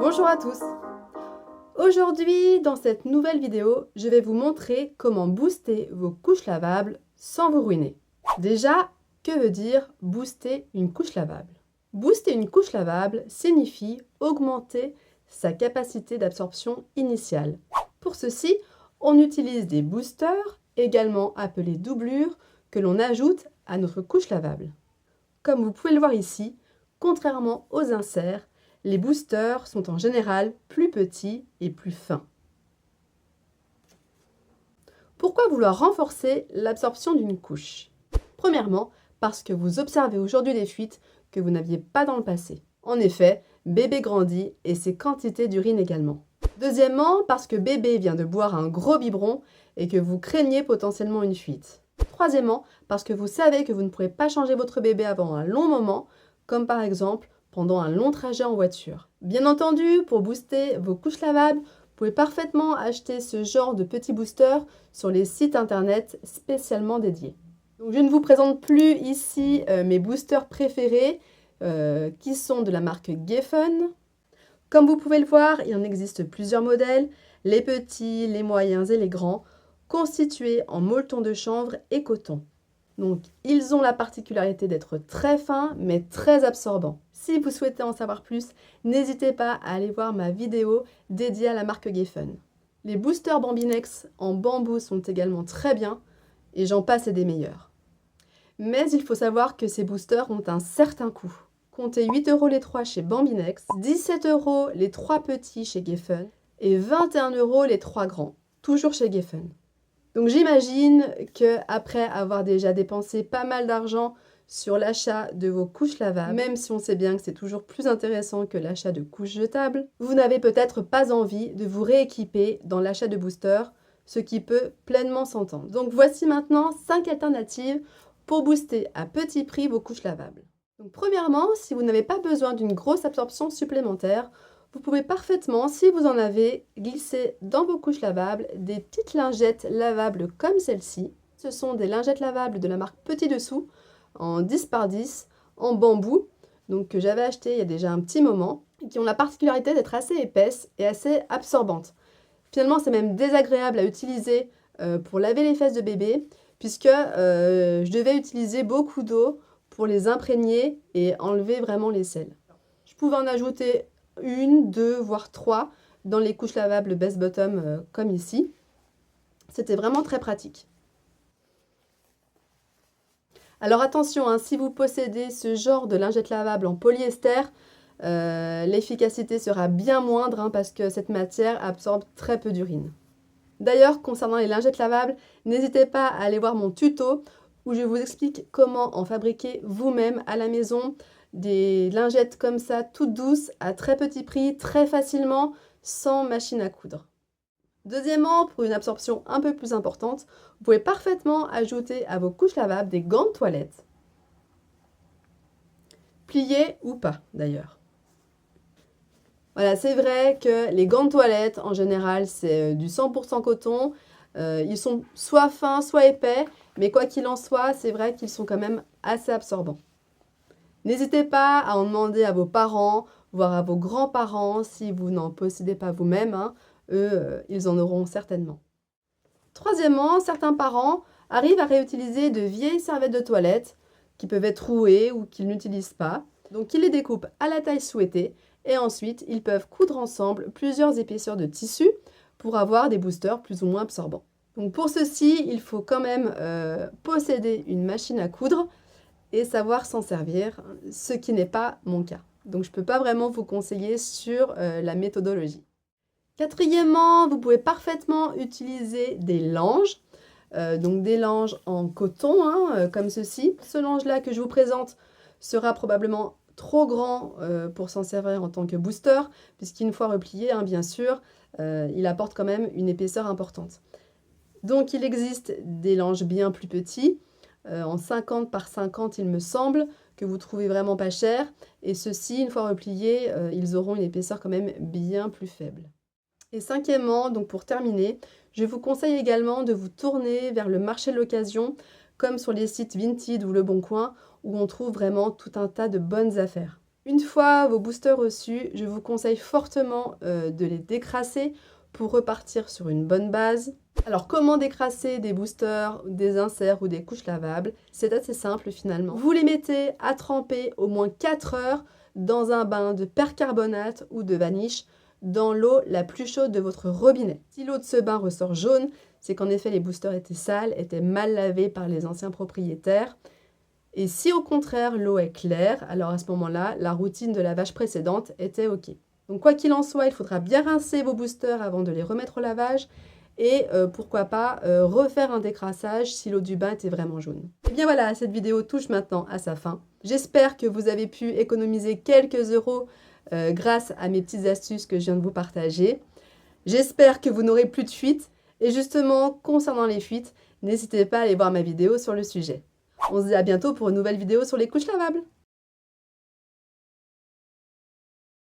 Bonjour à tous! Aujourd'hui, dans cette nouvelle vidéo, je vais vous montrer comment booster vos couches lavables sans vous ruiner. Déjà, que veut dire booster une couche lavable? Booster une couche lavable signifie augmenter sa capacité d'absorption initiale. Pour ceci, on utilise des boosters, également appelés doublures, que l'on ajoute à notre couche lavable. Comme vous pouvez le voir ici, contrairement aux inserts, les boosters sont en général plus petits et plus fins. Pourquoi vouloir renforcer l'absorption d'une couche? Premièrement, parce que vous observez aujourd'hui des fuites que vous n'aviez pas dans le passé. En effet, bébé grandit et ses quantités d'urine également. Deuxièmement, parce que bébé vient de boire un gros biberon et que vous craignez potentiellement une fuite. Troisièmement, parce que vous savez que vous ne pourrez pas changer votre bébé avant un long moment, comme par exemple pendant un long trajet en voiture. Bien entendu, pour booster vos couches lavables, vous pouvez parfaitement acheter ce genre de petits boosters sur les sites internet spécialement dédiés. Donc, je ne vous présente plus ici mes boosters préférés qui sont de la marque Geffen. Comme vous pouvez le voir, il en existe plusieurs modèles, les petits, les moyens et les grands, constitués en molleton de chanvre et coton. Donc, ils ont la particularité d'être très fins, mais très absorbants. Si vous souhaitez en savoir plus, n'hésitez pas à aller voir ma vidéo dédiée à la marque Geffen. Les boosters Bambinex en bambou sont également très bien, et j'en passe et des meilleurs. Mais il faut savoir que ces boosters ont un certain coût. Comptez 8 € les 3 chez Bambinex, 17 € les 3 petits chez Geffen, et 21 € les 3 grands, toujours chez Geffen. Donc j'imagine qu'après avoir déjà dépensé pas mal d'argent sur l'achat de vos couches lavables, même si on sait bien que c'est toujours plus intéressant que l'achat de couches jetables, vous n'avez peut-être pas envie de vous rééquiper dans l'achat de boosters, ce qui peut pleinement s'entendre. Donc voici maintenant 5 alternatives pour booster à petit prix vos couches lavables. Donc premièrement, si vous n'avez pas besoin d'une grosse absorption supplémentaire, vous pouvez parfaitement, si vous en avez, glisser dans vos couches lavables des petites lingettes lavables comme celle-ci. Ce sont des lingettes lavables de la marque Petit Dessous, en 10 par 10, en bambou, donc que j'avais acheté il y a déjà un petit moment, et qui ont la particularité d'être assez épaisses et assez absorbantes. Finalement, c'est même désagréable à utiliser pour laver les fesses de bébé, puisque je devais utiliser beaucoup d'eau pour les imprégner et enlever vraiment les selles. Je pouvais en ajouter 1, 2, voire 3 dans les couches lavables best bottom comme ici. C'était vraiment très pratique. Alors attention, hein, si vous possédez ce genre de lingette lavable en polyester, l'efficacité sera bien moindre hein, parce que cette matière absorbe très peu d'urine. D'ailleurs, concernant les lingettes lavables, n'hésitez pas à aller voir mon tuto où je vous explique comment en fabriquer vous-même à la maison des lingettes comme ça, toutes douces, à très petit prix, très facilement, sans machine à coudre. Deuxièmement, pour une absorption un peu plus importante, vous pouvez parfaitement ajouter à vos couches lavables des gants de toilette, pliés ou pas d'ailleurs. Voilà, c'est vrai que les gants de toilette, en général, c'est du 100% coton. Ils sont soit fins, soit épais, mais quoi qu'il en soit, c'est vrai qu'ils sont quand même assez absorbants. N'hésitez pas à en demander à vos parents, voire à vos grands-parents, si vous n'en possédez pas vous-même. Hein, eux, ils en auront certainement. Troisièmement, certains parents arrivent à réutiliser de vieilles serviettes de toilette qui peuvent être trouées ou qu'ils n'utilisent pas. Donc, ils les découpent à la taille souhaitée et ensuite, ils peuvent coudre ensemble plusieurs épaisseurs de tissu pour avoir des boosters plus ou moins absorbants. Donc, pour ceci, il faut quand même posséder une machine à coudre et savoir s'en servir, ce qui n'est pas mon cas. Donc je ne peux pas vraiment vous conseiller sur la méthodologie. Quatrièmement, vous pouvez parfaitement utiliser des langes, donc des langes en coton, hein, comme ceci. Ce lange-là que je vous présente sera probablement trop grand pour s'en servir en tant que booster, puisqu'une fois replié, hein, bien sûr, il apporte quand même une épaisseur importante. Donc il existe des langes bien plus petits, en 50 par 50 il me semble, que vous trouvez vraiment pas cher. Et ceux-ci, une fois repliés, ils auront une épaisseur quand même bien plus faible. Et cinquièmement, donc pour terminer, je vous conseille également de vous tourner vers le marché de l'occasion, comme sur les sites Vinted ou Le Bon Coin, où on trouve vraiment tout un tas de bonnes affaires. Une fois vos boosters reçus, je vous conseille fortement de les décrasser pour repartir sur une bonne base. Alors comment décrasser des boosters, des inserts ou des couches lavables? C'est assez simple finalement. Vous les mettez à tremper au moins 4 heures dans un bain de percarbonate ou de vaniche dans l'eau la plus chaude de votre robinet. Si l'eau de ce bain ressort jaune, c'est qu'en effet les boosters étaient sales, étaient mal lavés par les anciens propriétaires. Et si au contraire l'eau est claire, alors à ce moment-là, la routine de lavage précédente était OK. Donc quoi qu'il en soit, il faudra bien rincer vos boosters avant de les remettre au lavage et pourquoi pas refaire un décrassage si l'eau du bain était vraiment jaune. Et bien voilà, cette vidéo touche maintenant à sa fin. J'espère que vous avez pu économiser quelques euros grâce à mes petites astuces que je viens de vous partager. J'espère que vous n'aurez plus de fuites. Et justement, concernant les fuites, n'hésitez pas à aller voir ma vidéo sur le sujet. On se dit à bientôt pour une nouvelle vidéo sur les couches lavables.